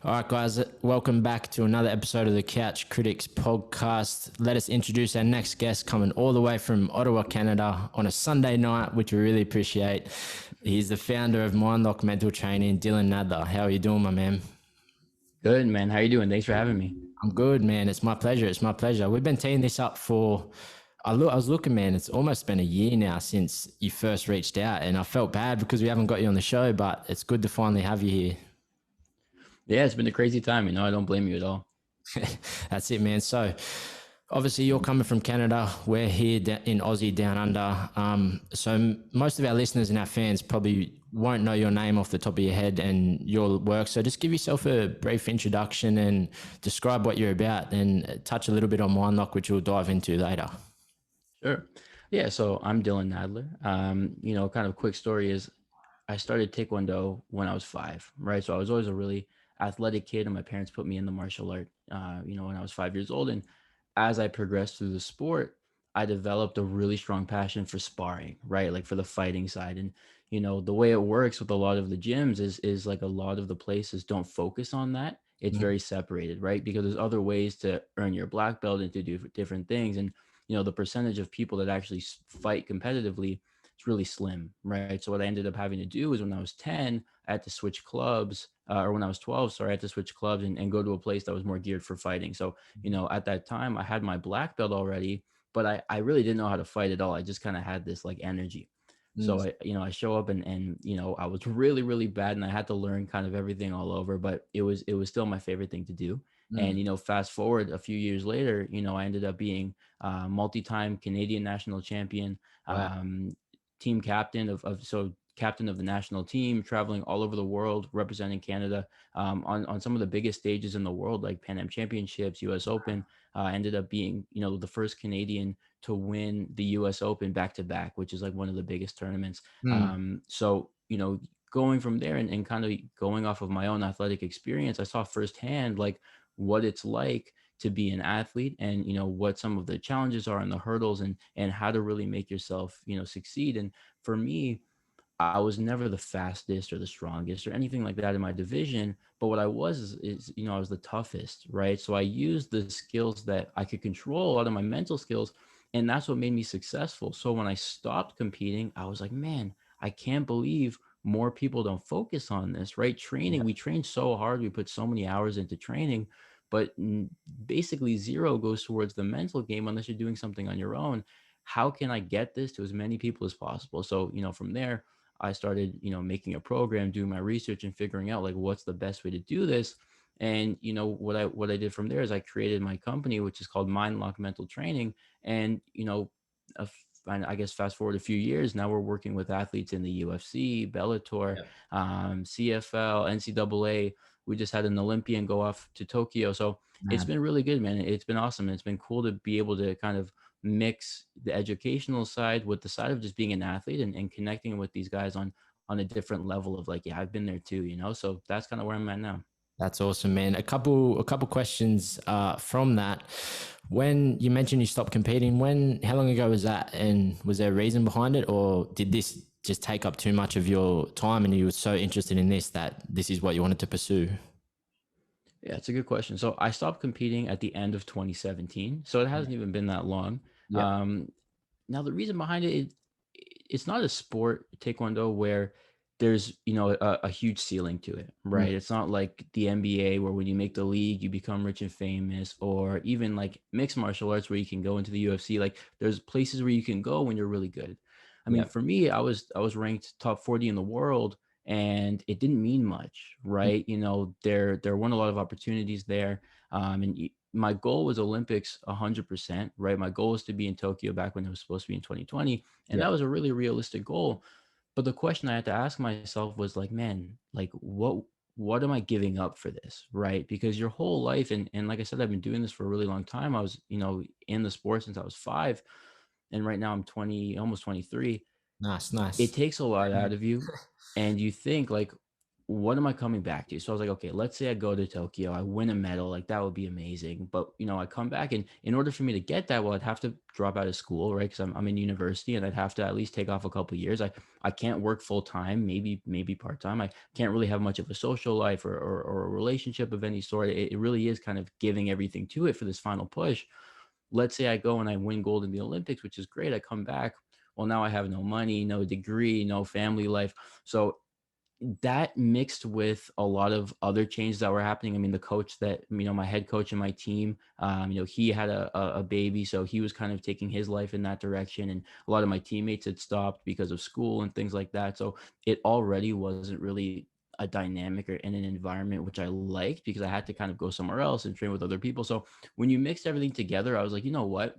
All right, guys, welcome back to another episode of the Couch Critics podcast. Let us introduce our next guest coming all the way from Ottawa, Canada on a Sunday night, which we really appreciate. He's the founder of Mindlock Mental Training, Dylan Nadler. How are you doing, my man? Good, man. How you doing? Thanks for having me. I'm good, man. It's my pleasure. It's my pleasure. We've been teeing this up for, I was looking, man, it's almost been a year now since you first reached out, and I felt bad because we haven't got you on the show, but it's good to finally have you here. Yeah, it's been a crazy time. I don't blame you at all. That's it, man. So obviously you're coming from Canada. We're here in Aussie down under. So most of our listeners and our fans probably won't know your name off the top of your head and your work. So just give yourself a brief introduction and describe what you're about and touch a little bit on Mindlock, which we'll dive into later. Sure. Yeah, so I'm Dylan Nadler. Kind of quick story is I started Taekwondo when I was 5, right? So I was always a really athletic kid, and my parents put me in the martial art, when I was 5 years old. And as I progressed through the sport, I developed a really strong passion for sparring, right? Like for the fighting side. And, the way it works with a lot of the gyms is like a lot of the places don't focus on that. It's Mhm. very separated, right? Because there's other ways to earn your black belt and to do different things. And, the percentage of people that actually fight competitively, it's really slim, right? So what I ended up having to do is when I was 10, I had to switch clubs, or when I was 12, sorry, I had to switch clubs and go to a place that was more geared for fighting. So, at that time I had my black belt already, but I really didn't know how to fight at all. I just kind of had this like energy. So Mm. I show up and I was really, really bad and I had to learn kind of everything all over, but it was still my favorite thing to do. Mm. And, fast forward a few years later, I ended up being multi-time Canadian national champion, Wow. team captain so captain of the national team, traveling all over the world, representing Canada on some of the biggest stages in the world, like Pan Am Championships, US Open. Ended up being, the first Canadian to win the US Open back to back, which is like one of the biggest tournaments. Mm. Going from there and kind of going off of my own athletic experience, I saw firsthand like what it's like to be an athlete and what some of the challenges are and the hurdles and how to really make yourself succeed. And for me, I was never the fastest or the strongest or anything like that in my division, but what I was is I was the toughest, right? So I used the skills that I could control, a lot of my mental skills, and that's what made me successful. So when I stopped competing, I was like, man, I can't believe more people don't focus on this, right? Yeah. Training, we train so hard, we put so many hours into training, but basically zero goes towards the mental game unless you're doing something on your own. How can I get this to as many people as possible? So, from there, I started, making a program, doing my research and figuring out like what's the best way to do this. And what I did from there is I created my company, which is called Mindlock Mental Training. And and I guess fast forward a few years, now we're working with athletes in the UFC, Bellator, Yeah. CFL, NCAA. We just had an Olympian go off to Tokyo, so it's Man. been really good, man. It's been awesome. It's been cool to be able to kind of mix the educational side with the side of just being an athlete and connecting with these guys on a different level of like, yeah, I've been there too, so that's kind of where I'm at now. That's awesome, man. A couple questions from that. When you mentioned you stopped competing, how long ago was that? And was there a reason behind it, or did this just take up too much of your time and you were so interested in this that this is what you wanted to pursue? Yeah, it's a good question. So I stopped competing at the end of 2017, so it Yeah. hasn't even been that long. Yep. um Now the reason behind it's not a sport, Taekwondo, where there's a huge ceiling to it, Mm. right? It's not like the NBA where when you make the league you become rich and famous, or even like mixed martial arts where you can go into the UFC. Like there's places where you can go when you're really good. I mean, Yep. for me, I was ranked top 40 in the world, and it didn't mean much, Mm. right? There weren't a lot of opportunities there. My goal was Olympics 100%, right? My goal was to be in Tokyo back when it was supposed to be in 2020. And Yep. that was a really realistic goal. But the question I had to ask myself was like, man, like what am I giving up for this? Right. Because your whole life, and like I said, I've been doing this for a really long time. I was, in the sport since I was 5. And right now I'm 20, almost 23. Nice, It nice. takes a lot out of you. And you think like, what am I coming back to? So I was like, okay, let's say I go to Tokyo, I win a medal, like that would be amazing. But I come back, and in order for me to get that, well, I'd have to drop out of school, right? Because I'm in university, and I'd have to at least take off a couple of years. I can't work full time, maybe part time. I can't really have much of a social life or a relationship of any sort. It really is kind of giving everything to it for this final push. Let's say I go and I win gold in the Olympics, which is great. I come back. Well, now I have no money, no degree, no family life. So that mixed with a lot of other changes that were happening. I mean, the coach that, my head coach and my team, he had a baby, so he was kind of taking his life in that direction. And a lot of my teammates had stopped because of school and things like that. So it already wasn't really a dynamic or in an environment which I liked, because I had to kind of go somewhere else and train with other people. So when you mixed everything together, I was like, you know what?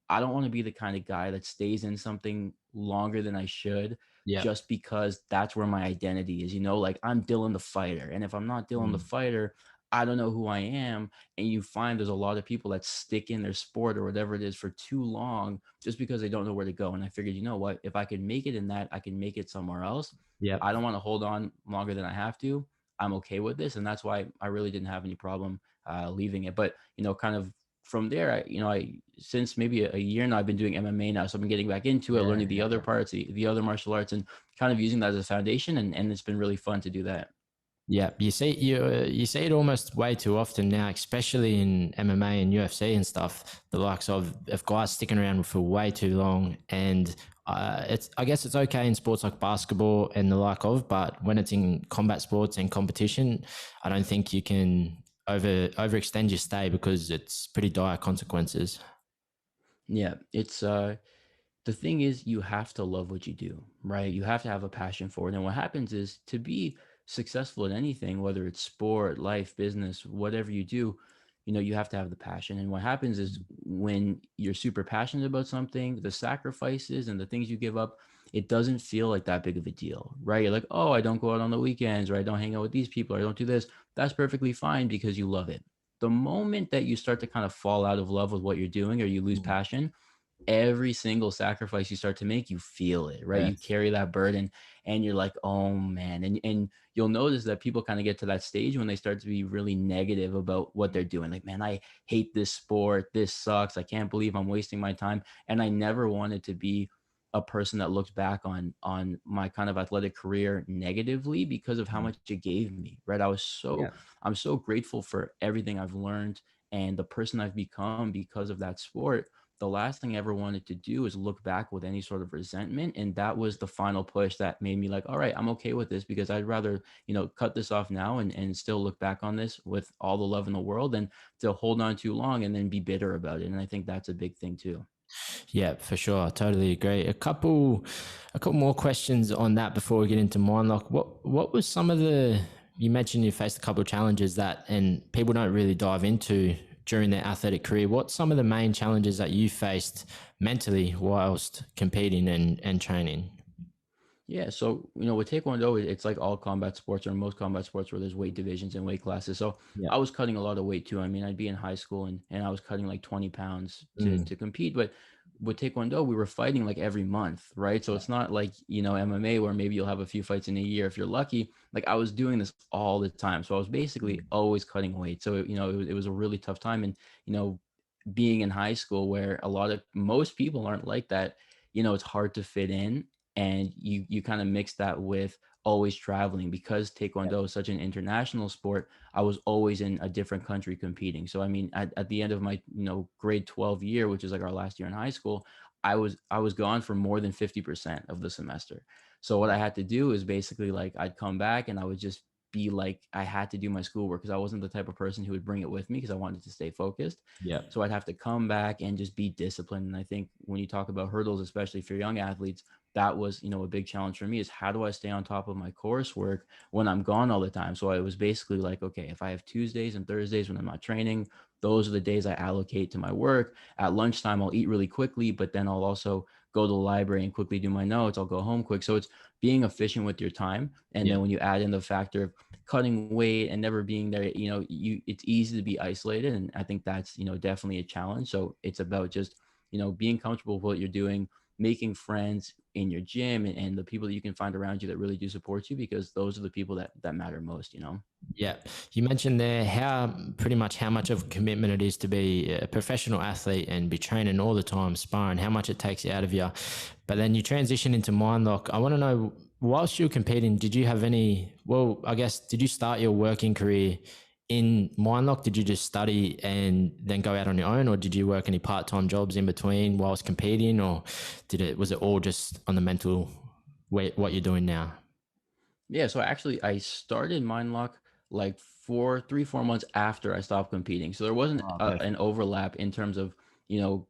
I don't want to be the kind of guy that stays in something longer than I should, Yeah. just because that's where my identity is, like I'm Dylan the fighter. And if I'm not Dylan the Mm. fighter, I don't know who I am. And you find there's a lot of people that stick in their sport or whatever it is for too long just because they don't know where to go. And I figured, you know what, if I can make it in that, I can make it somewhere else. Yeah. I don't want to hold on longer than I have to. I'm okay with this. And that's why I really didn't have any problem leaving it. But, kind of from there, I since maybe a year now, I've been doing MMA now. So I've been getting back into it, Yeah. learning the other parts, the other martial arts, and kind of using that as a foundation. And it's been really fun to do that. Yeah, you see it almost way too often now, especially in MMA and UFC and stuff. The likes of guys sticking around for way too long, and it's I guess it's okay in sports like basketball and the like of, but when it's in combat sports and competition, I don't think you can overextend your stay because it's pretty dire consequences. Yeah, it's the thing is, you have to love what you do, right? You have to have a passion for it. And what happens is, to be successful in anything, whether it's sport, life, business, whatever you do, you have to have the passion. And what happens is, when you're super passionate about something, the sacrifices and the things you give up, it doesn't feel like that big of a deal, right? You're like, oh, I don't go out on the weekends, or I don't hang out with these people, or I don't do this. That's perfectly fine because you love it. The moment that you start to kind of fall out of love with what you're doing, or you lose Mm. passion, every single sacrifice you start to make, you feel it, right? You Yes. carry that burden, and you're like, oh man. And you'll notice that people kind of get to that stage when they start to be really negative about what they're doing. Like, man, I hate this sport. This sucks. I can't believe I'm wasting my time. And I never wanted to be a person that looks back on my kind of athletic career negatively, because of how Mm. much it gave me, right? Yeah. I'm so grateful for everything I've learned and the person I've become because of that sport. The last thing I ever wanted to do is look back with any sort of resentment. And that was the final push that made me like, all right, I'm okay with this, because I'd rather, cut this off now and still look back on this with all the love in the world, than to hold on too long and then be bitter about it. And I think that's a big thing too. Yeah, for sure. I totally agree. A couple more questions on that before we get into Mindlock. What was some of the, you mentioned you faced a couple of challenges that, and people don't really dive into during their athletic career. What's some of the main challenges that you faced mentally whilst competing and training? Yeah, so with Taekwondo, it's like all combat sports, or most combat sports, where there's weight divisions and weight classes. So Yeah. I was cutting a lot of weight too. I mean, I'd be in high school, and I was cutting like 20 pounds to Mm. to compete. But with Taekwondo, we were fighting like every month, right? So it's not like MMA, where maybe you'll have a few fights in a year if you're lucky. Like, I was doing this all the time, so I was basically Mm. always cutting weight. So it was a really tough time. And you know being in high school, where most people aren't like that, it's hard to fit in. And you kind of mix that with always traveling, because Yeah. Taekwondo is such an international sport. I was always in a different country competing. So I mean, at the end of my grade 12 year, which is like our last year in high school, I was gone for more than 50% of the semester. So what I had to do is basically, like, I'd come back and I would just be like, I had to do my schoolwork, because I wasn't the type of person who would bring it with me, because I wanted to stay focused. Yeah. So I'd have to come back and just be disciplined. And I think when you talk about hurdles, especially for young athletes, that was, a big challenge for me, is how do I stay on top of my coursework when I'm gone all the time? So I was basically like, okay, if I have Tuesdays and Thursdays when I'm not training, those are the days I allocate to my work. At lunchtime, I'll eat really quickly, but then I'll also go to the library and quickly do my notes. I'll go home quick. So it's being efficient with your time. And Yeah. then when you add in the factor of cutting weight and never being there, it's easy to be isolated. And I think that's, definitely a challenge. So it's about just, being comfortable with what you're doing, making friends in your gym, and the people that you can find around you that really do support you, because those are the people that matter most, you know? Yeah, you mentioned there how pretty much how much of a commitment it is to be a professional athlete and be training all the time, sparring, how much it takes out of you. But then you transition into Mindlock. I want to know, whilst you were competing, did you have any, well, I guess, did you start your working career in Mindlock? Did you just study and then go out on your own, or did you work any part-time jobs in between whilst competing, or was it all just on the mental, what you're doing now? Yeah, so actually I started Mindlock like 4 months after I stopped competing. So there wasn't Oh, an perfect. overlap in terms of,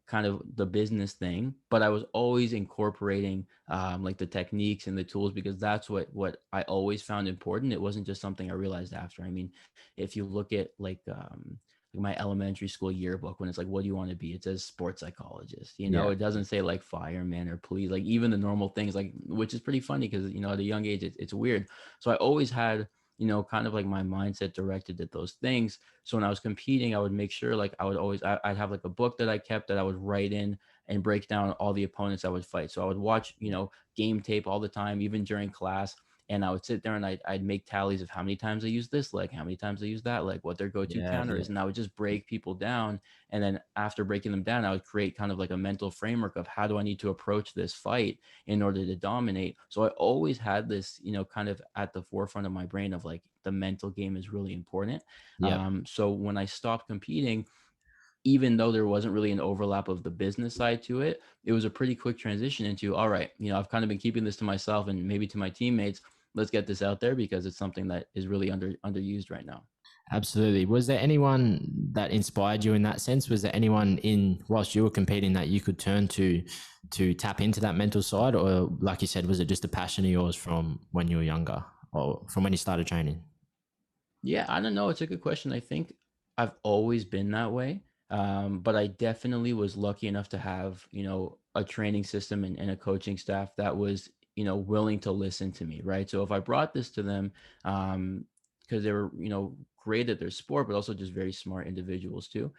kind of the business thing, but I was always incorporating like the techniques and the tools, because that's what I always found important. It wasn't just something I realized after. I mean, if you look at like my elementary school yearbook, when it's like, what do you want to be? It says sports psychologist. Yeah. It doesn't say like fireman or police, like even the normal things, like, which is pretty funny because at a young age it's weird. So I always had, kind of like my mindset directed at those things. So when I was competing, I would make sure like I'd have like a book that I kept that I would write in and break down all the opponents I would fight. So I would watch, game tape all the time, even during class. And I would sit there and I'd make tallies of how many times I use this leg, how many times I use that leg, what their go-to Yeah, counter yeah. is. And I would just break people down. And then after breaking them down, I would create kind of like a mental framework of how do I need to approach this fight in order to dominate. So I always had this, kind of at the forefront of my brain of like the mental game is really important. Yeah. So when I stopped competing, even though there wasn't really an overlap of the business side to it, it was a pretty quick transition into, all right, I've kind of been keeping this to myself and maybe to my teammates. Let's get this out there because it's something that is really underused right now. Absolutely. Was there anyone that inspired you in that sense? Was there anyone in whilst you were competing that you could turn to tap into that mental side, or like you said, was it just a passion of yours from when you were younger, or from when you started training? Yeah, I don't know. It's a good question. I think I've always been that way. But I definitely was lucky enough to have, a training system and a coaching staff that was, willing to listen to me. Right. So if I brought this to them, because they were, great at their sport, but also just very smart individuals too.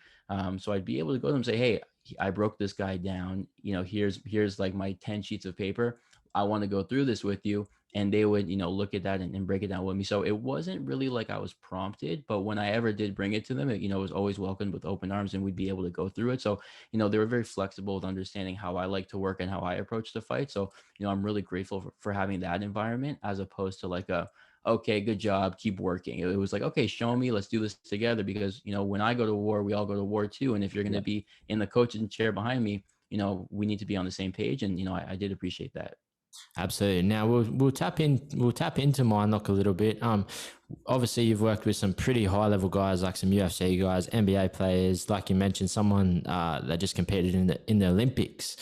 So I'd be able to go to them and say, hey, I broke this guy down. Here's like my 10 sheets of paper. I want to go through this with you, and they would look at that and break it down with me. So it wasn't really like I was prompted, but when I ever did bring it to them, it was always welcomed with open arms, and we'd be able to go through it. So they were very flexible with understanding how I like to work and how I approach the fight. So I'm really grateful for having that environment, as opposed to like a, okay, good job, keep working. It was like, okay, show me, let's do this together, because when I go to war, we all go to war too. And if you're going to Yeah. be in the coaching chair behind me, we need to be on the same page. And I did appreciate that. Absolutely. Now we'll tap into Mindlock a little bit. Obviously you've worked with some pretty high level guys, like some UFC guys, NBA players, like you mentioned, someone that just competed in the Olympics.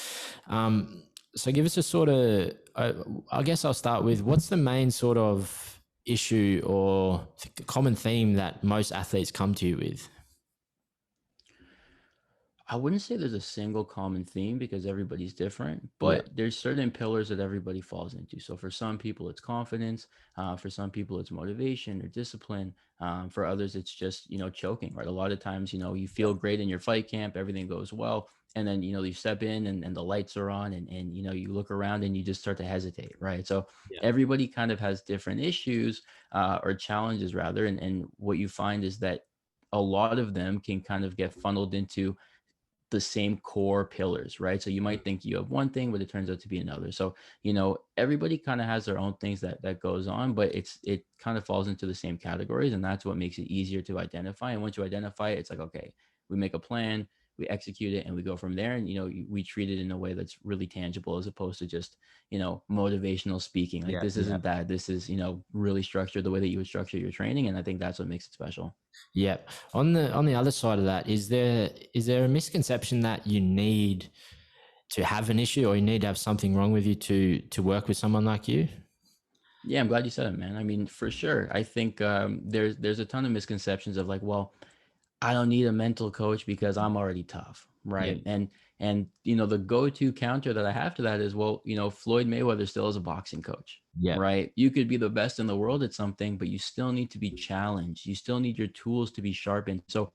So give us a sort of, I guess I'll start with, what's the main sort of issue or common theme that most athletes come to you with? I wouldn't say there's a single common theme, because everybody's different, Yeah. but there's certain pillars that everybody falls into. So for some people, it's confidence. For some people, it's motivation or discipline. For others, it's just, choking, right? A lot of times, you feel great in your fight camp, everything goes well. And then, you step in and the lights are on, and, you look around and you just start to hesitate, right? So Yeah. everybody kind of has different issues, or challenges rather. And what you find is that a lot of them can kind of get funneled into the same core pillars, right? So you might think you have one thing, but it turns out to be another. So, everybody kind of has their own things that goes on, but it kind of falls into the same categories, and that's what makes it easier to identify. And once you identify it, it's like, okay, we make a plan, we execute it, and we go from there. And we treat it in a way that's really tangible, as opposed to just, motivational speaking. Like, Yeah. this Yeah. isn't that. This is, really structured the way that you would structure your training. And I think that's what makes it special. Yeah. On the other side of that, is there a misconception that you need to have an issue, or you need to have something wrong with you to work with someone like you? Yeah, I'm glad you said it, man. I mean, for sure. I think there's a ton of misconceptions of like, well, I don't need a mental coach because I'm already tough, Yeah. right? And the go-to counter that I have to that is, well, Floyd Mayweather still is a boxing coach, Yeah. right? You could be the best in the world at something, but you still need to be challenged. You still need your tools to be sharpened. So,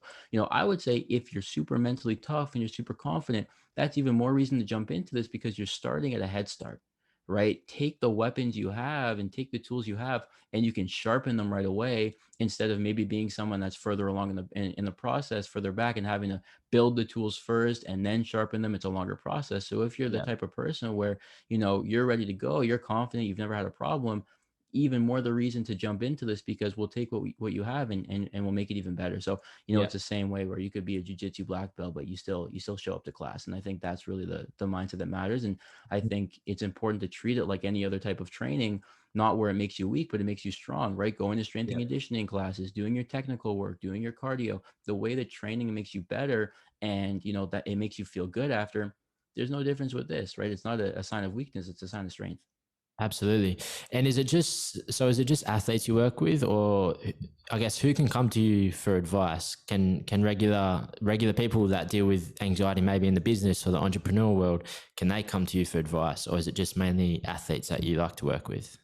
I would say if you're super mentally tough and you're super confident, that's even more reason to jump into this, because you're starting at a head start, right? Take the weapons you have and take the tools you have, and you can sharpen them right away, instead of maybe being someone that's further along in the process, further back, and having to build the tools first and then sharpen them. It's a longer process. So if you're the Yeah. type of person where, you're ready to go, you're confident, you've never had a problem, even more the reason to jump into this, because we'll take what you have, and we'll make it even better. So, Yeah. it's the same way where you could be a jiu-jitsu black belt, but you still show up to class. And I think that's really the mindset that matters. And I think it's important to treat it like any other type of training, not where it makes you weak, but it makes you strong, right? Going to strength and Yeah. conditioning classes, doing your technical work, doing your cardio, the way that training makes you better, and that it makes you feel good after. There's no difference with this, right? It's not a sign of weakness, it's a sign of strength. Absolutely. And is it just athletes you work with, or I guess who can come to you for advice? Can regular people that deal with anxiety, maybe in the business or the entrepreneurial world, can they come to you for advice, or is it just mainly athletes that you like to work with?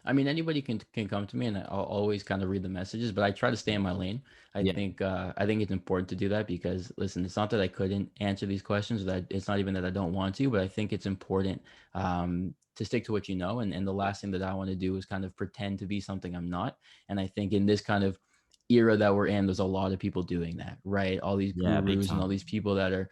I mean, anybody can come to me, and I'll always kind of read the messages, but I try to stay in my lane. Yeah. I think it's important to do that, because listen, it's not that I couldn't answer these questions, or that it's not even that I don't want to, but I think it's important to stick to what you know. And the last thing that I want to do is kind of pretend to be something I'm not. And I think in this kind of era that we're in, there's a lot of people doing that, right? All these Yeah, big gurus and all time. these people that are,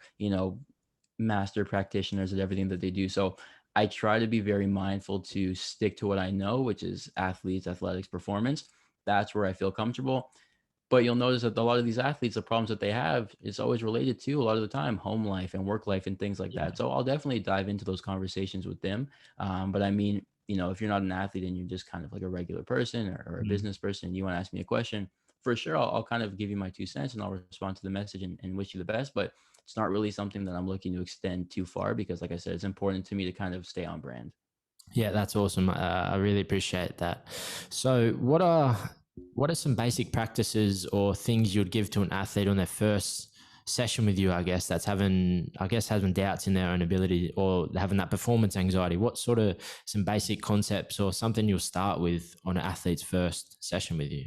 master practitioners at everything that they do. So I try to be very mindful to stick to what I know, which is athletes, athletics, performance. That's where I feel comfortable. But you'll notice that a lot of these athletes, the problems that they have is always related to, a lot of the time, home life and work life and things like Yeah. that. So I'll definitely dive into those conversations with them. But I mean, if you're not an athlete and you're just kind of like a regular person, or a Mm. business person, and you want to ask me a question, for sure, I'll kind of give you my 2 cents, and I'll respond to the message, and wish you the best. But it's not really something that I'm looking to extend too far, because, like I said, it's important to me to kind of stay on brand. Yeah, that's awesome. I really appreciate that. So, what are some basic practices or things you'd give to an athlete on their first session with you? Having doubts in their own ability, or having that performance anxiety. What sort of some basic concepts or something you'll start with on an athlete's first session with you?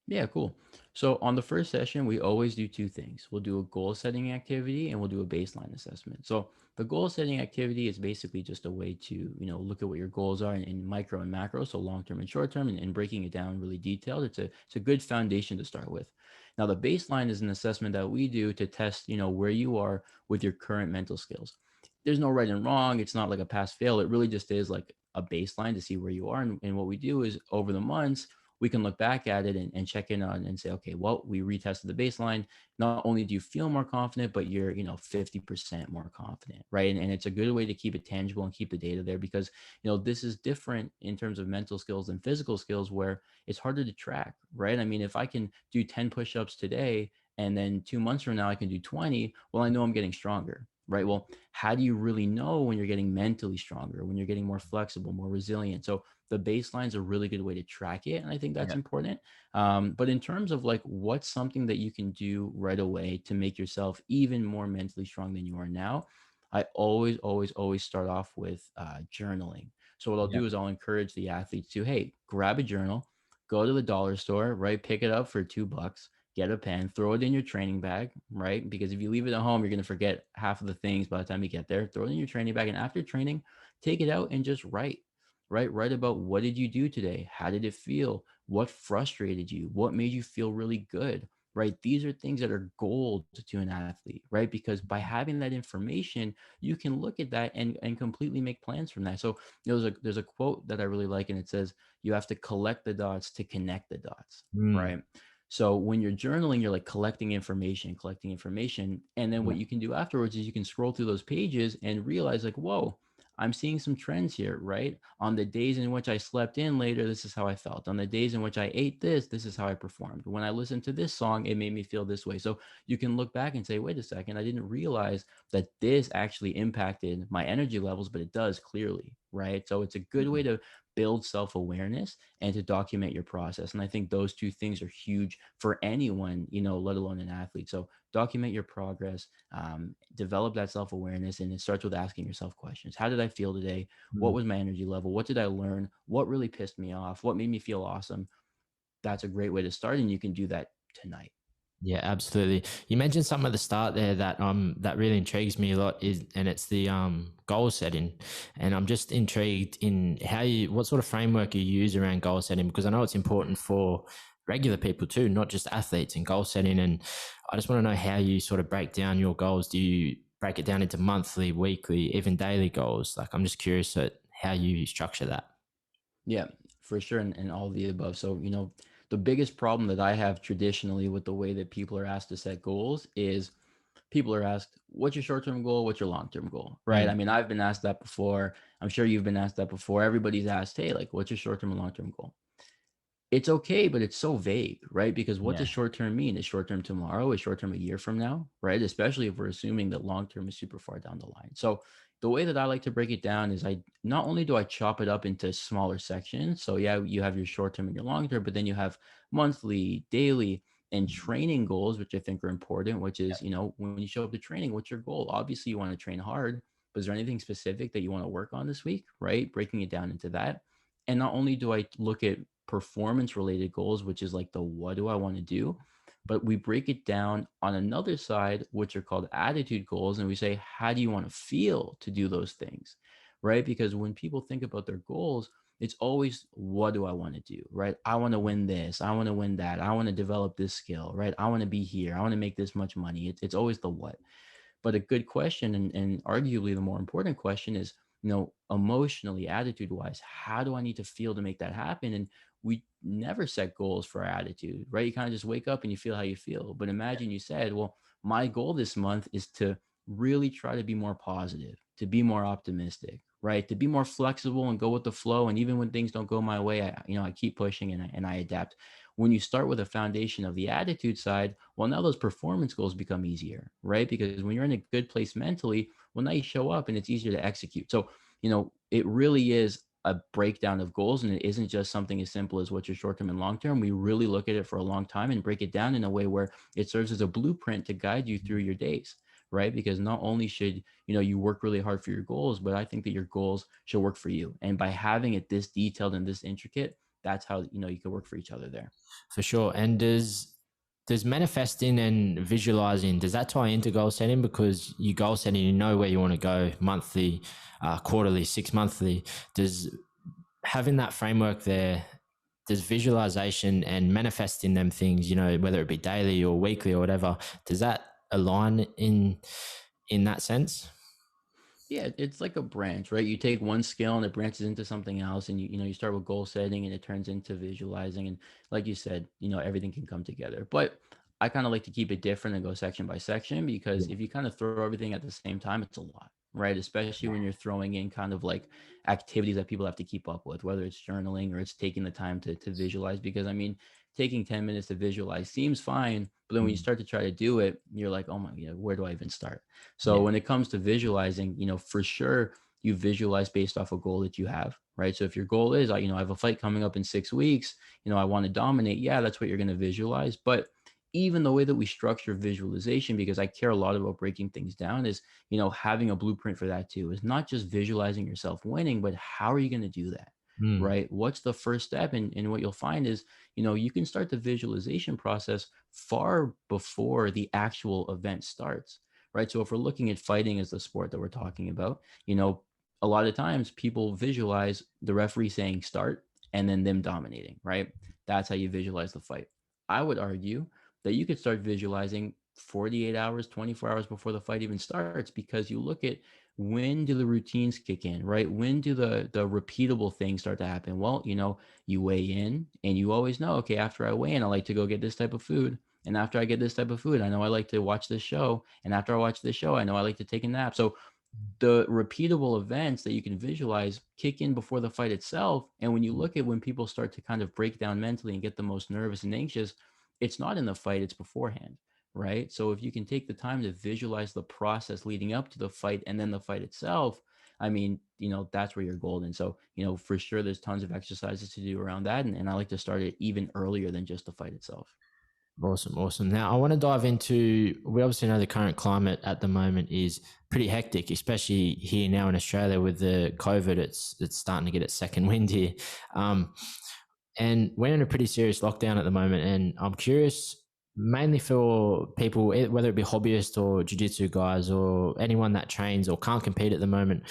Yeah, cool. So on the first session, we always do two things. We'll do a goal setting activity, and we'll do a baseline assessment. So the goal setting activity is basically just a way to, look at what your goals are in micro and macro, so long term and short term, and breaking it down really detailed. It's a good foundation to start with. Now the baseline is an assessment that we do to test, where you are with your current mental skills. There's no right and wrong. It's not like a pass fail. It really just is like a baseline to see where you are. And what we do is, over the months, we can look back at it, and check in on and say, okay, well, we retested the baseline. Not only do you feel more confident, but you're, 50% more confident, right? And it's a good way to keep it tangible and keep the data there, because, this is different in terms of mental skills and physical skills, where it's harder to track, right? I mean, if I can do 10 push-ups today, and then 2 months from now I can do 20, well, I know I'm getting stronger, right? Well, how do you really know when you're getting mentally stronger, when you're getting more flexible, more resilient? So the baseline is a really good way to track it, and I think that's Yeah. important. But in terms of like, what's something that you can do right away to make yourself even more mentally strong than you are now, I always start off with journaling. So what I'll Yeah. do is I'll encourage the athletes to, hey, grab a journal, go to the dollar store, right, pick it up for $2, get a pen, throw it in your training bag, right? Because if you leave it at home, you're going to forget half of the things by the time you get there. Throw it in your training bag, and after training, take it out and just write, right? Write about, what did you do today? How did it feel? What frustrated you? What made you feel really good? Right? These are things that are gold to an athlete, right? Because by having that information, you can look at that and completely make plans from that. So there's a quote that I really like, and it says, you have to collect the dots to connect the dots, Mm. right? So when you're journaling, you're like collecting information. And then Yeah. what you can do afterwards is you can scroll through those pages and realize, like, whoa, I'm seeing some trends here, right? On the days in which I slept in later, this is how I felt. On the days in which I ate this is how I performed. When I listened to this song, it made me feel this way. So you can look back and say, wait a second, I didn't realize that this actually impacted my energy levels, but it does clearly, right? So it's a good way to build self-awareness and to document your process. And I think those two things are huge for anyone, let alone an athlete. So document your progress, develop that self-awareness, and it starts with asking yourself questions. How did I feel today? What Mm. was my energy level? What did I learn? What really pissed me off? What made me feel awesome? That's a great way to start, and you can do that tonight. Yeah, absolutely. You mentioned something at the start there that really intrigues me a lot is, and it's the goal setting. And I'm just intrigued in what sort of framework you use around goal setting, because I know it's important for regular people too, not just athletes in goal setting. And I just want to know how you sort of break down your goals. Do you break it down into monthly, weekly, even daily goals? Like, I'm just curious at how you structure that. Yeah, for sure, and all of the above. So, the biggest problem that I have traditionally with the way that people are asked to set goals is people are asked, what's your short term goal? What's your long term goal? Right. I Mm, mean, I've been asked that before. I'm sure you've been asked that before. Everybody's asked, hey, like, what's your short term and long term goal? It's okay, but it's so vague, right? Because what yeah. does short term mean? Is short term tomorrow? Is short term a year from now? Right. Especially if we're assuming that long term is super far down the line. So the way that I like to break it down is I not only do I chop it up into smaller sections. So yeah, you have your short term and your long term, but then you have monthly, daily, and training goals, which I think are important, which is, when you show up to training, what's your goal? Obviously, you want to train hard, but is there anything specific that you want to work on this week? Right. Breaking it down into that. And not only do I look at performance related goals, which is like the what do I want to do, but we break it down on another side, which are called attitude goals. And we say, how do you want to feel to do those things? Right. Because when people think about their goals, it's always, what do I want to do? Right. I want to win this. I want to win that. I want to develop this skill. Right. I want to be here. I want to make this much money. It's always the what. But a good question, and arguably the more important question is, emotionally, attitude wise, how do I need to feel to make that happen? And we never set goals for our attitude, right? You kind of just wake up and you feel how you feel. But imagine you said, well, my goal this month is to really try to be more positive, to be more optimistic, right? To be more flexible and go with the flow. And even when things don't go my way, I keep pushing and I adapt. When you start with a foundation of the attitude side, well, now those performance goals become easier, right? Because when you're in a good place mentally, well, now you show up and it's easier to execute. So, it really is a breakdown of goals, and it isn't just something as simple as what's your short term and long term. We really look at it for a long time and break it down in a way where it serves as a blueprint to guide you through your days, right? Because not only should you work really hard for your goals, but I think that your goals should work for you. And by having it this detailed and this intricate, that's how you can work for each other there. For sure. And does manifesting and visualizing, does that tie into goal setting? Because you goal setting, you know where you want to go monthly, quarterly, 6 monthly. Does having that framework there, does visualization and manifesting them things, whether it be daily or weekly or whatever, does that align in that sense? Yeah, it's like a branch, right? You take one skill and it branches into something else, and you start with goal setting and it turns into visualizing, and like you said, everything can come together. But I kind of like to keep it different and go section by section, because Yeah. if you kind of throw everything at the same time, it's a lot, right? Especially when you're throwing in kind of like activities that people have to keep up with, whether it's journaling or it's taking the time to visualize. Because I mean, taking 10 minutes to visualize seems fine, but then when you Mm. start to try to do it, you're like, oh my, where do I even start? So Yeah. when it comes to visualizing, for sure you visualize based off a goal that you have, right? So if your goal is, I have a fight coming up in 6 weeks, I want to dominate. Yeah, that's what you're going to visualize. But even the way that we structure visualization, because I care a lot about breaking things down, is, having a blueprint for that too, is not just visualizing yourself winning, but how are you going to do that? Mm. Right? What's the first step? And what you'll find is, you can start the visualization process far before the actual event starts, right? So if we're looking at fighting as the sport that we're talking about, a lot of times people visualize the referee saying start and then them dominating, right? That's how you visualize the fight. I would argue that you could start visualizing 48 hours, 24 hours before the fight even starts, because you look at, when do the routines kick in, right? When do the repeatable things start to happen? Well, you weigh in and you always know, okay, after I weigh in, I like to go get this type of food. And after I get this type of food, I know I like to watch this show. And after I watch this show, I know I like to take a nap. So the repeatable events that you can visualize kick in before the fight itself. And when you look at when people start to kind of break down mentally and get the most nervous and anxious, it's not in the fight, it's beforehand, right? So if you can take the time to visualize the process leading up to the fight and then the fight itself, I mean, that's where you're golden. So, for sure, there's tons of exercises to do around that. And I like to start it even earlier than just the fight itself. Awesome, awesome. Now, I want to dive into. We obviously know the current climate at the moment is pretty hectic, especially here now in Australia with the COVID. It's starting to get its second wind here, and we're in a pretty serious lockdown at the moment. And I'm curious. Mainly for people, whether it be hobbyists or jiu-jitsu guys or anyone that trains or can't compete at the moment,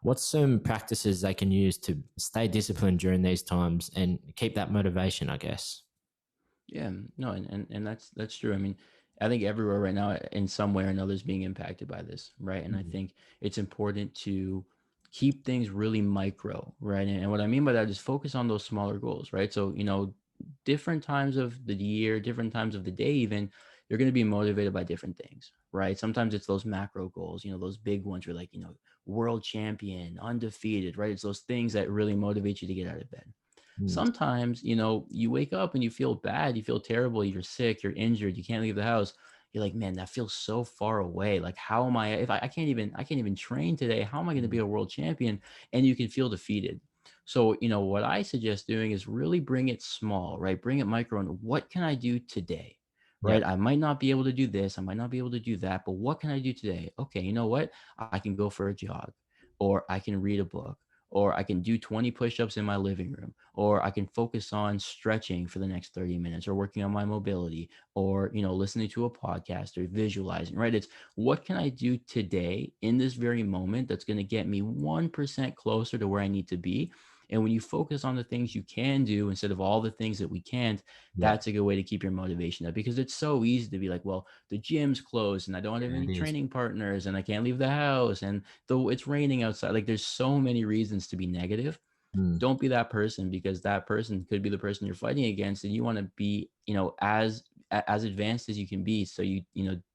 what's some practices they can use to stay disciplined during these times and keep that motivation, I guess? Yeah, no, and that's true. I mean, I think everywhere right now, in some way or another, is being impacted by this, right? And I Mm. think it's important to keep things really micro, right? And what I mean by that is focus on those smaller goals, right? So, different times of the year, different times of the day, even you're going to be motivated by different things, right? Sometimes it's those macro goals, those big ones where like, world champion, undefeated, right? It's those things that really motivate you to get out of bed. Mm. Sometimes, you wake up and you feel bad, you feel terrible, you're sick, you're injured, you can't leave the house. You're like, man, that feels so far away. Like, how am I, if I can't even train today, how am I going to be Mm. a world champion? And you can feel defeated. So, what I suggest doing is really bring it small, right? Bring it micro. And what can I do today? Right. Yep. I might not be able to do this. I might not be able to do that, but what can I do today? Okay. You know what? I can go for a jog, or I can read a book, or I can do 20 push-ups in my living room, or I can focus on stretching for the next 30 minutes, or working on my mobility, or listening to a podcast, or visualizing, right? It's what can I do today in this very moment that's going to get me 1% closer to where I need to be. And when you focus on the things you can do instead of all the things that we can't, Yep. that's a good way to keep your motivation up, because it's so easy to be like, well, the gym's closed and I don't have Yeah, any it is. training partners and I can't leave the house and though it's raining outside. Like there's so many reasons to be negative. Mm. Don't be that person, because that person could be the person you're fighting against, and you want to be, as advanced as you can be, so you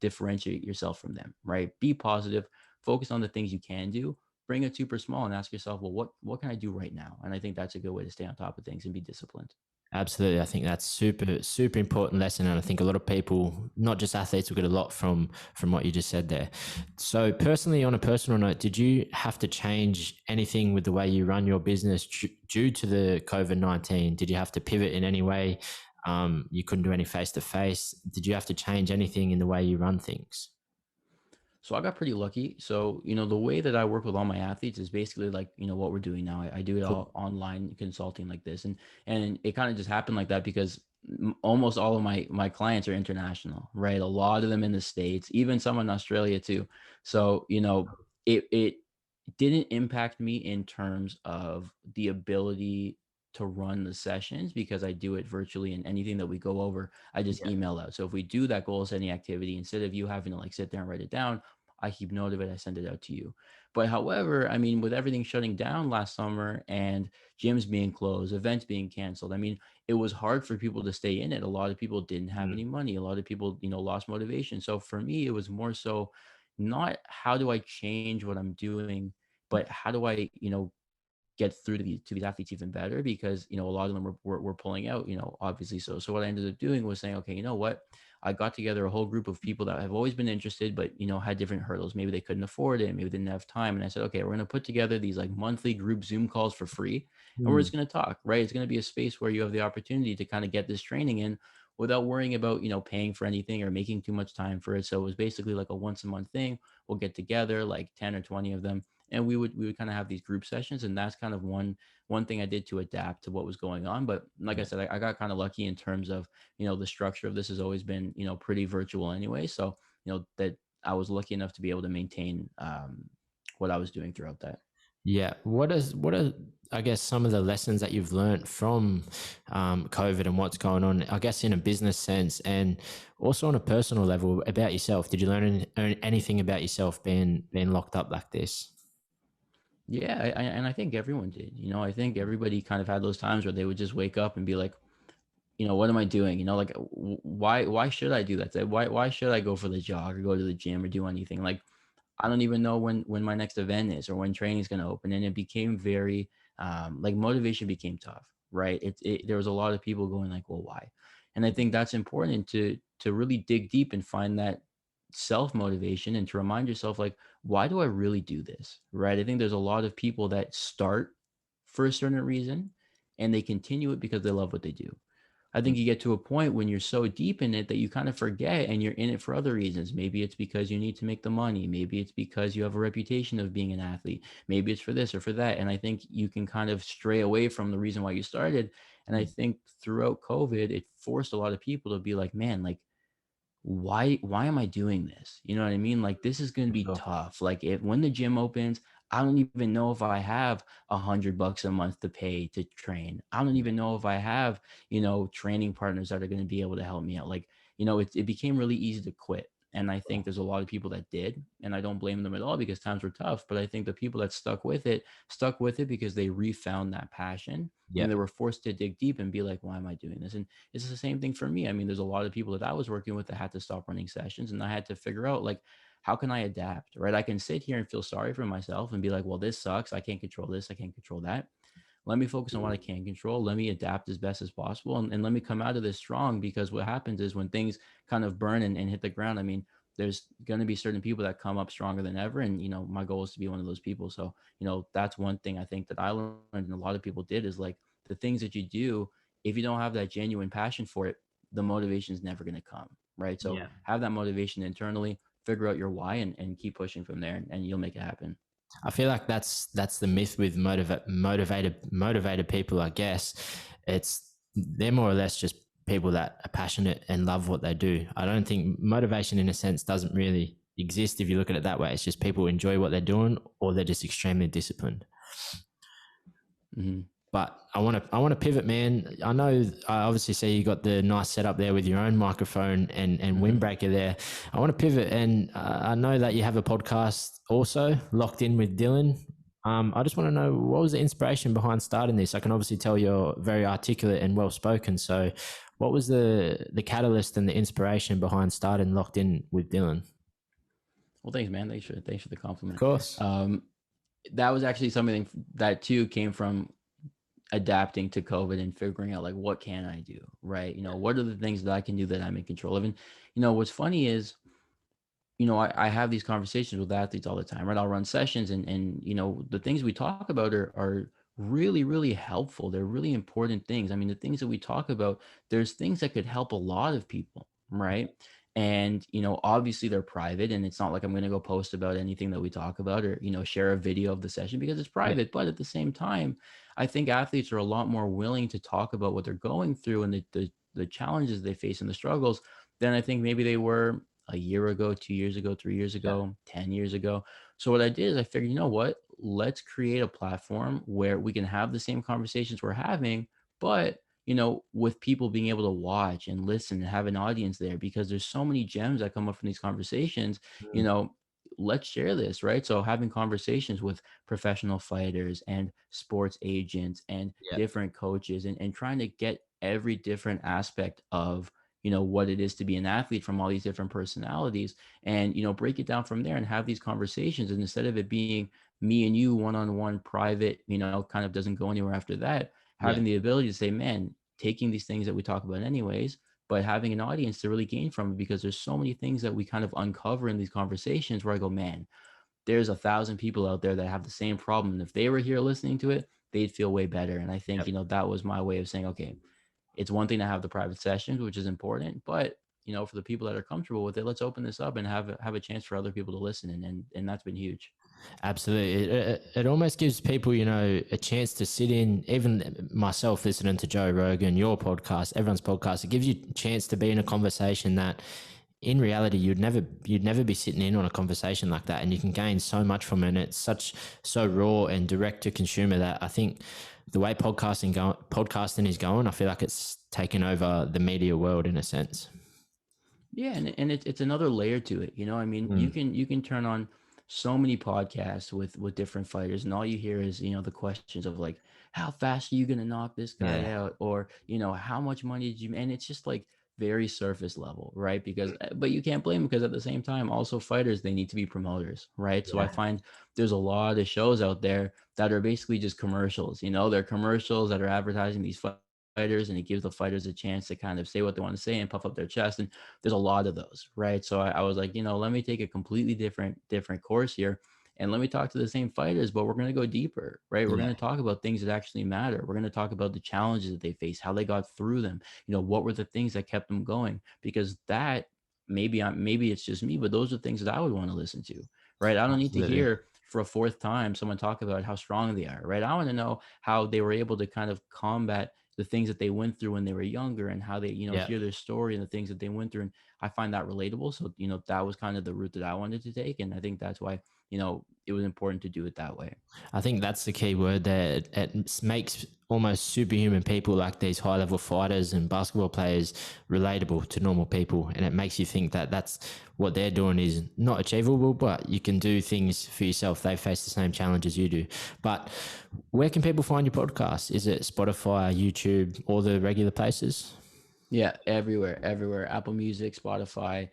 differentiate yourself from them, right? Be positive, focus on the things you can do, bring it super small, and ask yourself, well, what can I do right now? And I think that's a good way to stay on top of things and be disciplined. Absolutely. I think that's super, super important lesson. And I think a lot of people, not just athletes, will get a lot from what you just said there. So personally, on a personal note, did you have to change anything with the way you run your business due to the COVID-19? Did you have to pivot in any way? You couldn't do any face-to-face. Did you have to change anything in the way you run things? So I got pretty lucky. So, the way that I work with all my athletes is basically like, what we're doing now. I do it Cool. all online consulting like this. And it kind of just happened like that because almost all of my clients are international, right? A lot of them in the States, even some in Australia too. So, it didn't impact me in terms of the ability to run the sessions, because I do it virtually, and anything that we go over, I just Yeah. email out. So if we do that goal setting activity, instead of you having to like sit there and write it down, I keep note of it. I send it out to you. But however, I mean, with everything shutting down last summer and gyms being closed, events being canceled, I mean, it was hard for people to stay in it. A lot of people didn't have Mm. any money. A lot of people, lost motivation. So for me, it was more so not how do I change what I'm doing, but how do I, get through to these athletes even better, because a lot of them were pulling out, obviously. So what I ended up doing was saying, okay, you know what, I got together a whole group of people that have always been interested, but had different hurdles. Maybe they couldn't afford it, maybe they didn't have time, and I said, okay, we're going to put together these like monthly group Zoom calls for free, and we're Mm. just going to talk, right? It's going to be a space where you have the opportunity to kind of get this training in without worrying about paying for anything or making too much time for it. So it was basically like a once a month thing. We'll get together like 10 or 20 of them, and we would kind of have these group sessions, and that's kind of one thing I did to adapt to what was going on. But like I Yeah. said, I got kind of lucky in terms of the structure of this has always been pretty virtual anyway. So that I was lucky enough to be able to maintain what I was doing throughout that. Yeah. What are I guess some of the lessons that you've learned from COVID and what's going on? I guess in a business sense and also on a personal level about yourself. Did you learn anything about yourself being locked up like this? Yeah, and I think everyone did. I think everybody kind of had those times where they would just wake up and be like, what am I doing? Like why should I do that today? Why should I go for the jog or go to the gym or do anything? Like I don't even know when my next event is or when training is going to open. And it became very like motivation became tough, right? There was a lot of people going like, well, why? And I think that's important to really dig deep and find that self motivation and to remind yourself like, why do I really do this? Right? I think there's a lot of people that start for a certain reason and they continue it because they love what they do. I think you get to a point when you're so deep in it that you kind of forget and you're in it for other reasons. Maybe it's because you need to make the money. Maybe it's because you have a reputation of being an athlete. Maybe it's for this or for that. And I think you can kind of stray away from the reason why you started. And I think throughout COVID, it forced a lot of people to be like, man, like why am I doing this? You know what I mean? Like, this is going to be Sure. tough. Like, if when the gym opens, I don't even know if I have $100 a month to pay to train. I don't Yeah. even know if I have, training partners that are going to be able to help me out. Like, it became really easy to quit. And I think there's a lot of people that did, and I don't blame them at all because times were tough. But I think the people that stuck with it because they refound that passion, Yeah. and they were forced to dig deep and be like, why am I doing this? And it's the same thing for me. I mean, there's a lot of people that I was working with that had to stop running sessions, and I had to figure out, like, how can I adapt, right? I can sit here and feel sorry for myself and be like, well, this sucks. I can't control this. I can't control that. Let me focus on what I can control. Let me adapt as best as possible. And let me come out of this strong, because what happens is when things kind of burn and hit the ground, I mean, there's going to be certain people that come up stronger than ever. And, my goal is to be one of those people. So, that's one thing I think that I learned and a lot of people did is, like, the things that you do, if you don't have that genuine passion for it, the motivation is never going to come. Right. So Yeah. have that motivation internally, figure out your why, and keep pushing from there, and you'll make it happen. I feel like that's the myth with motivated people. I guess they're more or less just people that are passionate and love what they do. I don't think motivation, in a sense, doesn't really exist if you look at it that way. It's just people enjoy what they're doing, or they're just extremely disciplined. Hmm. But I want to pivot, man. I know I obviously see you got the nice setup there with your own microphone and Hmm. windbreaker there. I want to pivot, and I know that you have a podcast also, Locked In with Dylan. I just want to know, what was the inspiration behind starting this? I can obviously tell you're very articulate and well spoken. So, what was the catalyst and the inspiration behind starting Locked In with Dylan? Well, thanks, man. Thanks for the Of compliment. course. Um, that was actually something that too came from adapting to COVID and figuring out, like, what can I do, right? What are the things that I can do that I'm in control of? And what's funny is, I have these conversations with athletes all the time, right? I'll run sessions, and the things we talk about are really, really helpful. They're really important things. I mean, the things that we talk about, there's things that could help a lot of people, right? And obviously they're private, and it's not like I'm going to go post about anything that we talk about, or share a video of the session, because it's Yeah. private. But at the same time, I think athletes are a lot more willing to talk about what they're going through and the challenges they face and the struggles than I think maybe they were a year ago, 2 years ago, 3 years Yeah. ago, 10 years ago. So what I did is I figured, you know what? Let's create a platform where we can have the same conversations we're having, but with people being able to watch and listen and have an audience there, because there's so many gems that come up from these conversations. you Mm. know, let's share this, right? So having conversations with professional fighters and sports agents and Yeah. different coaches, and trying to get every different aspect of what it is to be an athlete from all these different personalities, and break it down from there and have these conversations. And instead of it being me and you one-on-one private, kind of doesn't go anywhere after that, Yeah. having the ability to say, man, taking these things that we talk about anyways, but having an audience to really gain from it, because there's so many things that we kind of uncover in these conversations where I go, man, there's 1,000 people out there that have the same problem, and if they were here listening to it, they'd feel way better. And I think Yeah. that was my way of saying, okay, it's one thing to have the private sessions, which is important, but for the people that are comfortable with it, let's open this up and have a chance for other people to listen, and that's been huge. Absolutely. It almost gives people, a chance to sit in, even myself listening to Joe Rogan, your podcast, everyone's podcast. It gives you a chance to be in a conversation that in reality you'd never be sitting in on a conversation like that, and you can gain so much from it. And it's so raw and direct to consumer that I think the way podcasting is going, I feel like it's taken over the media world in a sense. Yeah, and it's another layer to it. I mean, Mm. you can turn on so many podcasts with different fighters, and all you hear is the questions of, like, how fast are you gonna knock this guy Yeah. out, or how much money did you? And it's just like very surface level, right? Because but you can't blame them, because at the same time, also fighters, they need to be promoters, right? So I Yeah. find there's a lot of shows out there that are basically just commercials. They're commercials that are advertising these fighters, and it gives the fighters a chance to kind of say what they want to say and puff up their chest. And there's a lot of those, right? So I was like, let me take a completely different course here, and let me talk to the same fighters, but we're going to go deeper, right? We're Yeah. going to talk about things that actually matter. We're going to talk about the challenges that they face, how they got through them, what were the things that kept them going, because that maybe it's just me, but those are things that I would want to listen to, right? I don't need to Absolutely. hear for a fourth time someone talk about how strong they are, right? I want to know how they were able to kind of combat the things that they went through when they were younger, and how they Yeah. hear their story and the things that they went through, and I find that relatable. So, that was kind of the route that I wanted to take. And I think that's why, it was important to do it that way. I think that's the key word there. It makes almost superhuman people like these high level fighters and basketball players relatable to normal people. And it makes you think that that's what they're doing is not achievable, but you can do things for yourself. They face the same challenges you do. But where can people find your podcast? Is it Spotify, YouTube, all the regular places? Yeah, everywhere. Apple Music, Spotify,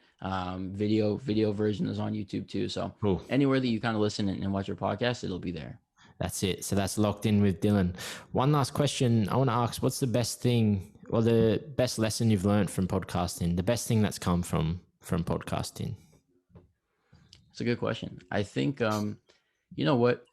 video version is on YouTube too. So Cool. anywhere that you kind of listen and watch your podcast, it'll be there. That's it. So that's locked in with Dylan. One last question I want to ask: what's the best thing or the best lesson you've learned from podcasting? The best thing that's come from podcasting? It's a good question. I think, you know what?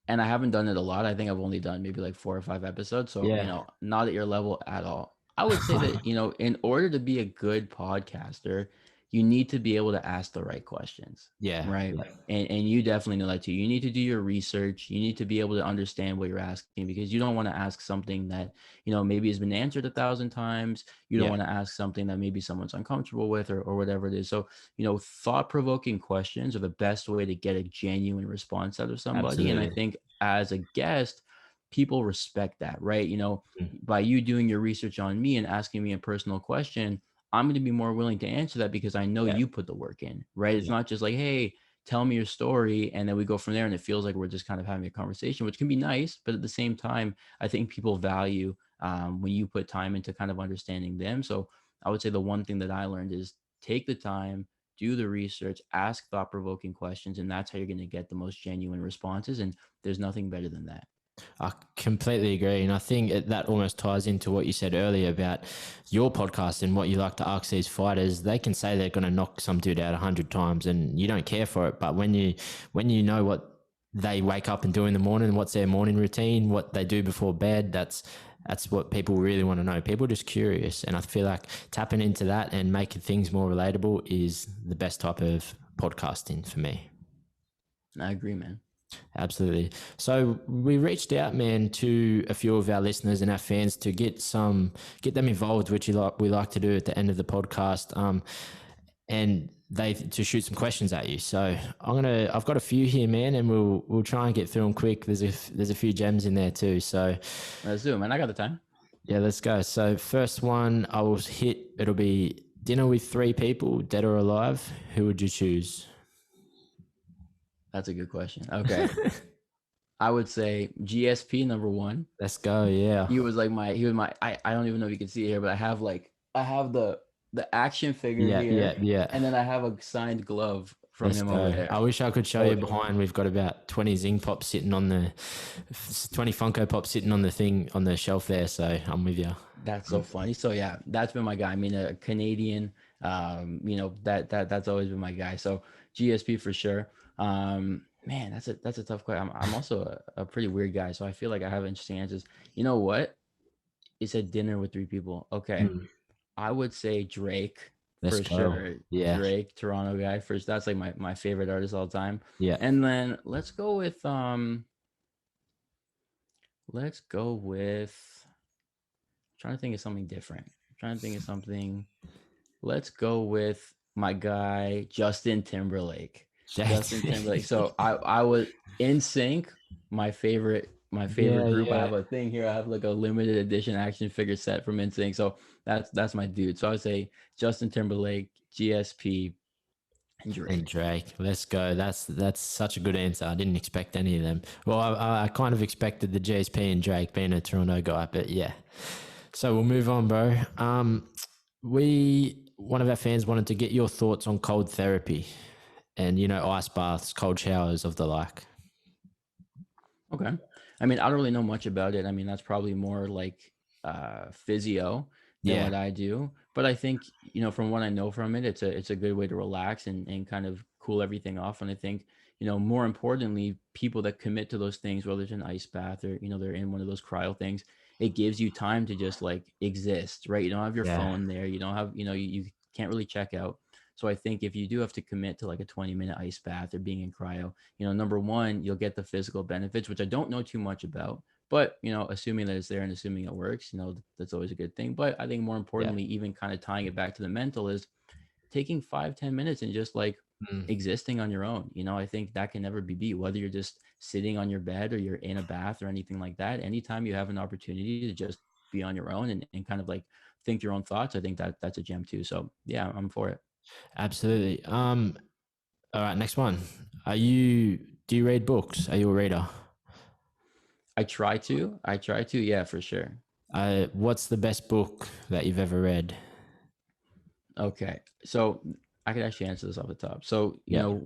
And I haven't done it a lot. I think I've only done maybe like 4 or 5 episodes. So, Yeah. Not at your level at all. I would say that, in order to be a good podcaster, you need to be able to ask the right questions. Yeah. Right. Yeah. And you definitely know that too. You need to do your research. You need to be able to understand what you're asking, because you don't want to ask something that, maybe has been answered 1,000 times. You don't want to ask something that maybe someone's uncomfortable with, or whatever it is. So, thought-provoking questions are the best way to get a genuine response out of somebody. Absolutely. And I think as a guest, people respect that, right? Mm. By you doing your research on me and asking me a personal question, I'm going to be more willing to answer that because I know you put the work in, right? It's not just like, hey, tell me your story, and then we go from there, and it feels like we're just kind of having a conversation, which can be nice. But at the same time, I think people value when you put time into kind of understanding them. So I would say the one thing that I learned is take the time, do the research, ask thought-provoking questions, and that's how you're going to get the most genuine responses. And there's nothing better than that. I completely agree. And I think that almost ties into what you said earlier about your podcast and what you like to ask these fighters. They can say they're going to knock some dude out 100 times and you don't care for it. But when you know what they wake up and do in the morning, what's their morning routine, what they do before bed, that's what people really want to know. People are just curious. And I feel like tapping into that and making things more relatable is the best type of podcasting for me. I agree, man. Absolutely. So we reached out, man, to a few of our listeners and our fans to get them involved, which we like to do at the end of the podcast, and to shoot some questions at you. So I've got a few here, man, and we'll try and get through them quick. There's a few gems in there too. So let's do it, man. I got the time. Yeah, let's go. So first one I will hit. It'll be dinner with 3 people, dead or alive. Who would you choose? That's a good question. Okay. I would say GSP number 1. Let's go. Yeah. He was my, I don't even know if you can see it here, but I have the action figure here. Yeah. And then I have a signed glove from him over there. I wish I could show you behind. We've got about 20 Zing Pops sitting on 20 Funko Pops sitting on the thing on the shelf there. So I'm with you. That's so funny. So yeah, that's been my guy. I mean, a Canadian, that's always been my guy. So GSP for sure. Man, that's a tough question. I'm also a pretty weird guy, so I feel like I have interesting answers. You know what? It's a dinner with 3 people. Okay. I would say Drake. For sure. Yeah. Drake, Toronto guy. First, that's like my favorite artist all the time. Yeah. And then let's go with trying to think of something different. Let's go with my guy Justin Timberlake. Justin Timberlake. So I was NSYNC, my favorite group. I have a thing here. I have like a limited edition action figure set from NSYNC. So that's my dude. So I would say Justin Timberlake, GSP, and Drake. Let's go. That's such a good answer. I didn't expect any of them. Well, I kind of expected the GSP and Drake being a Toronto guy, but yeah. So we'll move on, bro. One of our fans wanted to get your thoughts on cold therapy and, ice baths, cold showers of the like. Okay. I mean, I don't really know much about it. I mean, that's probably more like physio than what I do. But I think, from what I know from it, it's a good way to relax and kind of cool everything off. And I think, more importantly, people that commit to those things, whether it's an ice bath or, they're in one of those cryo things, it gives you time to just like exist, right? You don't have your phone there. You don't have, you can't really check out. So I think if you do have to commit to like a 20-minute ice bath or being in cryo, number one, you'll get the physical benefits, which I don't know too much about, but, assuming that it's there and assuming it works, that's always a good thing. But I think more importantly, even kind of tying it back to the mental is taking 5-10 minutes and just like Mm. existing on your own. I think that can never be beat, whether you're just sitting on your bed or you're in a bath or anything like that. Anytime you have an opportunity to just be on your own and kind of like think your own thoughts, I think that that's a gem too. So yeah, I'm for it. Absolutely. All right, next one. Do you read books? Are you a reader? I try to, yeah, for sure. What's the best book that you've ever read? Okay. So I could actually answer this off the top. So, Yeah.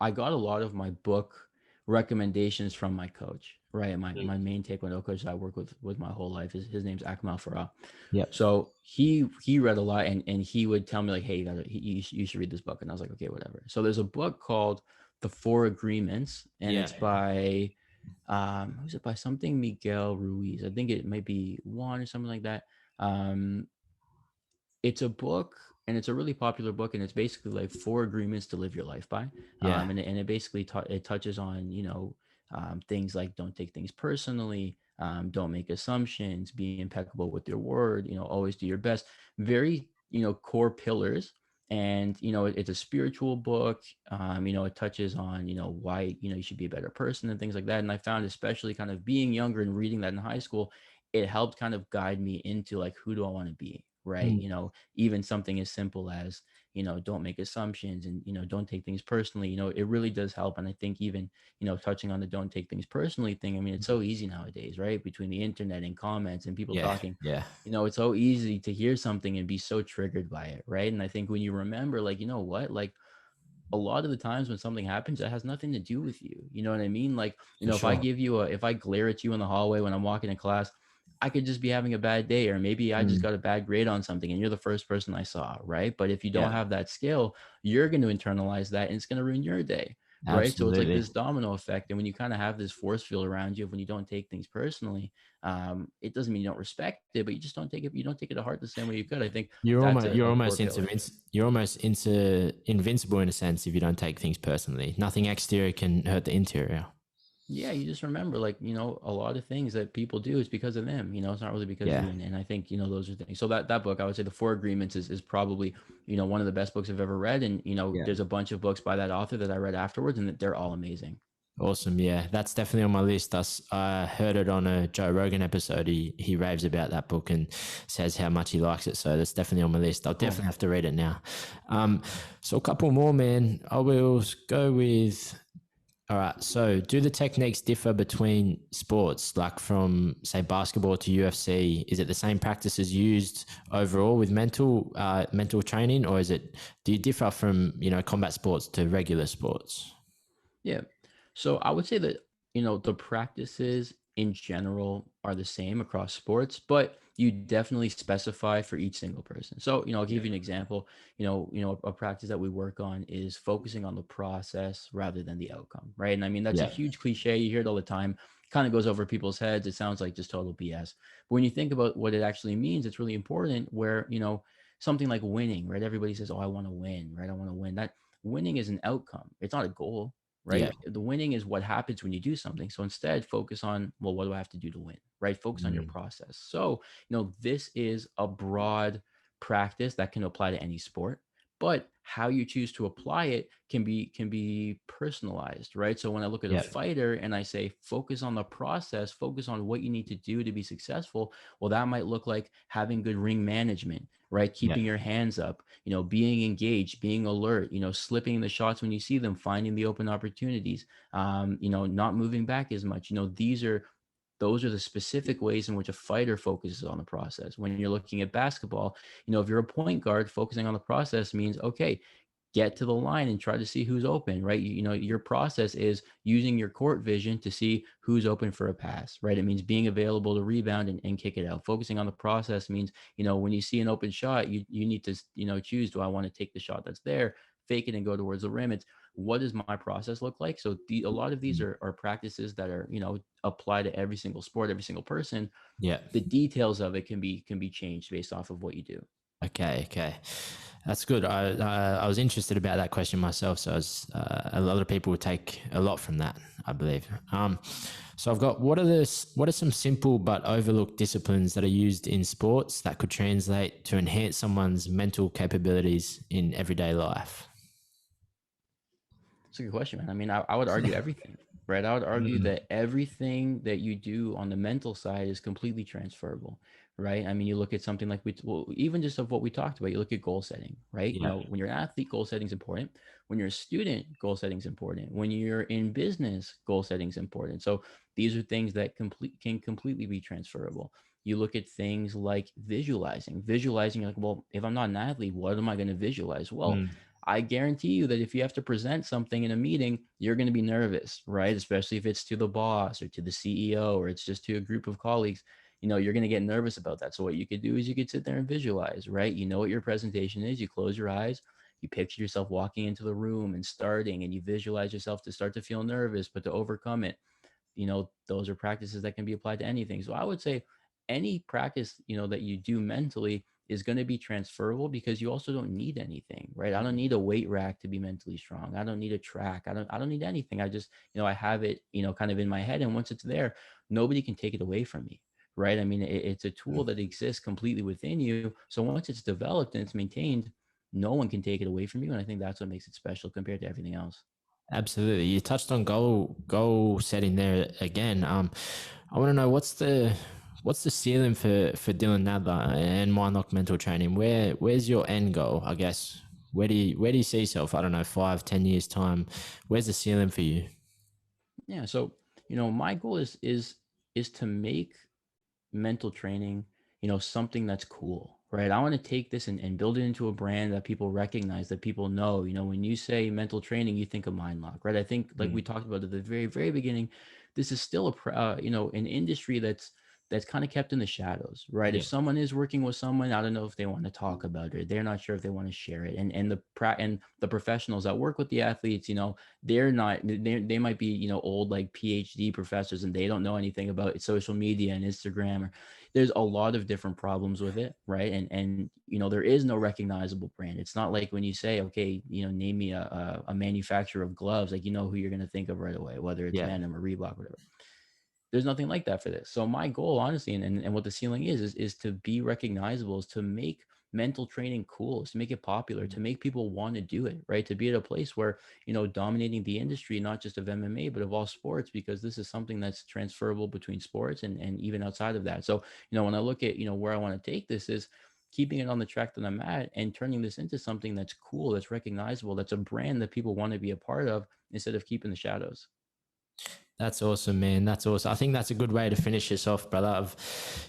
I got a lot of my book recommendations from my coach, right? My Mm. my main Taekwondo coach that I work with my whole life. His name's Akmal Farah. Yep. So he read a lot and he would tell me like, hey, you should read this book. And I was like, okay, whatever. So there's a book called The Four Agreements, and Yeah. it's by who's it by? Something Miguel Ruiz. I think it might be Juan or something like that. Um, it's a book and it's a really popular book, and it's basically like four agreements to live your life by. Yeah. And it basically it touches on things like don't take things personally, don't make assumptions, be impeccable with your word, always do your best. Very core pillars. And it's a spiritual book. It touches on why you should be a better person and things like that. And I found, especially kind of being younger and reading that in high school, it helped kind of guide me into like, who do I want to be, right? Mm. Even something as simple as don't make assumptions and don't take things personally. It really does help. And I think even touching on the don't take things personally thing, I mean, it's so easy nowadays, right? Between the internet and comments and people Yeah. talking, Yeah. it's so easy to hear something and be so triggered by it, right? And I think when you remember, like, what, like, a lot of the times when something happens, that has nothing to do with you. You know what I mean? Like, For sure. if I glare at you in the hallway when I'm walking in class, I could just be having a bad day, or maybe I just Mm. got a bad grade on something and you're the first person I saw, right? But if you don't Yeah. have that skill, you're going to internalize that and it's going to ruin your day, right? So it's like Absolutely. this domino effect. And when you kind of have this force field around you, when you don't take things personally, it doesn't mean you don't respect it, but you don't take it to heart the same way you could. I think that's You're a core almost pillar. you're almost into invincible in a sense if you don't take things personally. Nothing exterior can hurt the interior. Yeah, you just remember, like, a lot of things that people do is because of them. It's not really because Yeah. you. And I think, those are things. So that book, I would say The Four Agreements is probably, one of the best books I've ever read. And, Yeah. there's a bunch of books by that author that I read afterwards, and they're all amazing. Awesome. Yeah, that's definitely on my list. I heard it on a Joe Rogan episode. He raves about that book and says how much he likes it. So that's definitely on my list. I'll Cool. definitely have to read it now. So a couple more, man. I will go with. All right. So do the techniques differ between sports, like from say basketball to UFC? Is it the same practices used overall with mental training, or do you differ from combat sports to regular sports? Yeah. So I would say that, the practices in general are the same across sports, but you definitely specify for each single person. So, I'll Yeah. give you an example. A practice that we work on is focusing on the process rather than the outcome, right? And I mean, that's a Yeah. huge cliche. You hear it all the time. Kind of goes over people's heads. It sounds like just total BS. But when you think about what it actually means, it's really important where, something like winning, right? Everybody says, oh, I want to win, right? I want to win. That winning is an outcome. It's not a goal, Yeah. right? The winning is what happens when you do something. So instead, focus on, well, what do I have to do to win, right? Focus on your Mm. process. So, this is a broad practice that can apply to any sport, but how you choose to apply it can be personalized, right? So when I look at a Yeah. fighter and I say focus on the process, focus on what you need to do to be successful, well, that might look like having good ring management, right? Yeah. Keeping your hands up, being engaged, being alert, slipping the shots when you see them, finding the open opportunities, not moving back as much. Those are the specific ways in which a fighter focuses on the process. When you're looking at basketball, if you're a point guard, focusing on the process means, okay, get to the line and try to see who's open, right? Your process is using your court vision to see who's open for a pass, right? It means being available to rebound and kick it out. Focusing on the process means, when you see an open shot, you need to, choose, do I want to take the shot that's there, fake it and go towards the rim? It's, what does my process look like? So a lot of these Mm. are practices that are, apply to every single sport, every single person. Yeah. The details of it can be changed based off of what you do. Okay. That's good. I was interested about that question myself, so a lot of people would take a lot from that, I believe. So I've got what are some simple but overlooked disciplines that are used in sports that could translate to enhance someone's mental capabilities in everyday life? It's a good question, man. I mean, I would argue everything, right? I would argue Mm, that everything that you do on the mental side is completely transferable, right? I mean, you look at something like well, even just of what we talked about, you look at goal setting, right? You yeah. know, when you're an athlete, goal setting is important. When you're a student, goal setting is important. When you're in business, goal setting is important. So these are things that can completely be transferable. You look at things like visualizing like, well, if I'm not an athlete, what am I going to visualize? Well, Mm, I guarantee you that if you have to present something in a meeting, you're going to be nervous, right? Especially if it's to the boss or to the CEO or it's just to a group of colleagues, you know, you're going to get nervous about that. So what you could do is you could sit there and visualize, right? You know what your presentation is, you close your eyes, you picture yourself walking into the room and starting, and you visualize yourself to start to feel nervous, but to overcome it. You know, those are practices that can be applied to anything. So I would say any practice, you know, that you do mentally is going to be transferable because you also don't need anything, right? I don't need a weight rack to be mentally strong. I don't need a track. I don't need anything. I just, you know, I have it, you know, kind of in my head. And once it's there, nobody can take it away from me. Right. I mean, it's a tool that exists completely within you. So once it's developed and it's maintained, no one can take it away from you. And I think that's what makes it special compared to everything else. absolutely. You touched on goal setting there again. I want to know what's the ceiling for Dylan Nadler and Mindlock Mental Training? Where's your end goal? I guess where do you see yourself? I don't know, 5, 10 years time. Where's the ceiling for you? Yeah. So, you know, my goal is to make mental training, you know, something that's cool, right? I want to take this and build it into a brand that people recognize, that people know. You know, when you say mental training, you think of Mindlock, right? I think, like we Mm, talked about at the very, very beginning, this is still you know, an industry that's kind of kept in the shadows, right? If yeah, someone is working with someone, I don't know if they want to talk about it. They're not sure if they want to share it. And the professionals that work with the athletes, you know, they might be, you know, old like PhD professors and they don't know anything about social media and Instagram. Or there's a lot of different problems with it, right? And you know, there is no recognizable brand. It's not like when you say, okay, you know, name me a manufacturer of gloves, like, you know who you're going to think of right away, whether it's yeah. Venom or Reebok, whatever. There's nothing like that for this. So my goal, honestly, and what the ceiling is to be recognizable, is to make mental training cool, is to make it popular, to make people want to do it, right? To be at a place where, you know, dominating the industry, not just of MMA, but of all sports, because this is something that's transferable between sports and even outside of that. So, you know, when I look at, you know, where I want to take this is keeping it on the track that I'm at and turning this into something that's cool, that's recognizable, that's a brand that people want to be a part of instead of keeping the shadows. That's awesome, man. That's awesome. I think that's a good way to finish this off, brother.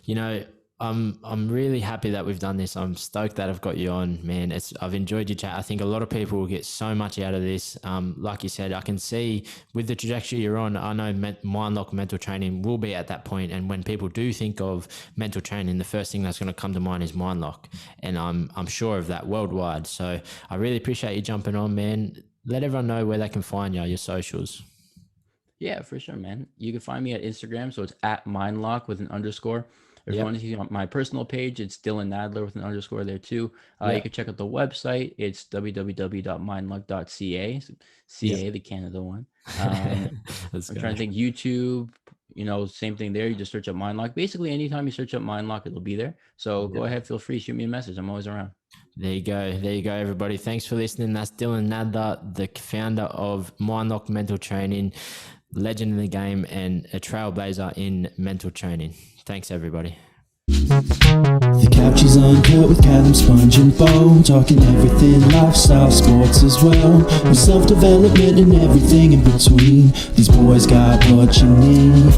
You know, I'm really happy that we've done this. I'm stoked that I've got you on, man. I've enjoyed your chat. I think a lot of people will get so much out of this. Like you said, I can see with the trajectory you're on. I know Mindlock Mental Training will be at that point, and when people do think of mental training, the first thing that's going to come to mind is Mindlock, and I'm sure of that worldwide. So I really appreciate you jumping on, man. Let everyone know where they can find you, your socials. Yeah, for sure, man. You can find me at Instagram. So it's at Mindlock with an underscore. If you Yep. want to see my personal page, it's Dylan Nadler with an underscore there too. You Yep. can check out the website. It's www.mindlock.ca. So Yep. CA, the Canada one. Um, Let's I'm go. trying to think YouTube, you know, same thing there. You just search up Mindlock. Basically, anytime you search up Mindlock, it'll be there. So go Yep. ahead, feel free, shoot me a message. I'm always around. There you go. There you go, everybody. Thanks for listening. That's Dylan Nadler, the founder of Mindlock Mental Training, legend in the game, and a trailblazer in mental training. Thanks, everybody. The couch is uncut with Callum, Sponge and Bo, talking everything, lifestyle, sports as well, with self-development and everything in between. These boys got what you need.